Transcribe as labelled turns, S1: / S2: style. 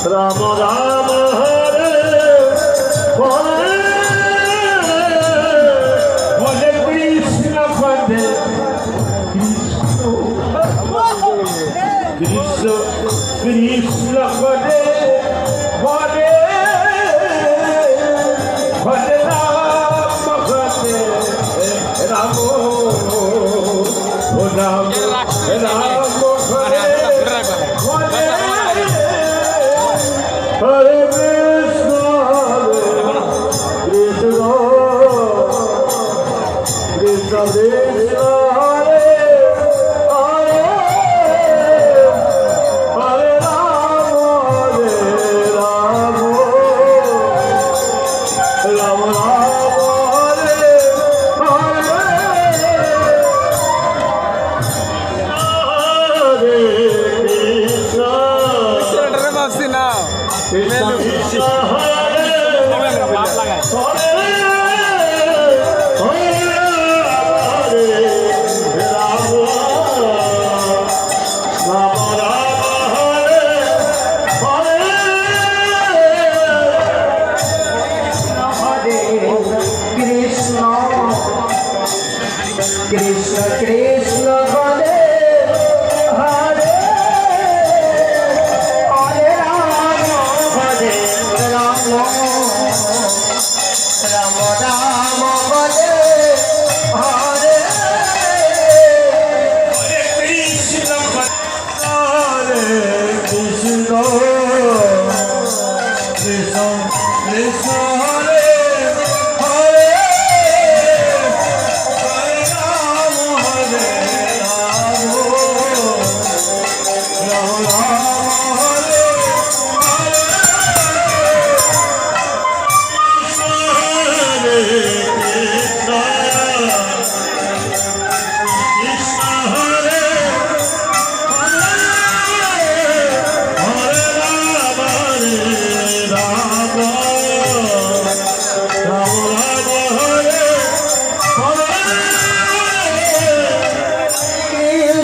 S1: রাম রাম হরে হরে হরে কৃষ্ণ হরে কৃষ্ণ কৃষ্ণ হরে হরে হরে রাম হরে রাম রাম রাম হরে হরে হরে কৃষ্ণ কৃষ্ণ কৃষ্ণ কৃষ্ণ হরে হরে হরে রাম রাম রাম হরে হরে কৃষ্ণ
S2: ভাবছি না
S1: কৃষ্ণ কৃষ্ণ হরে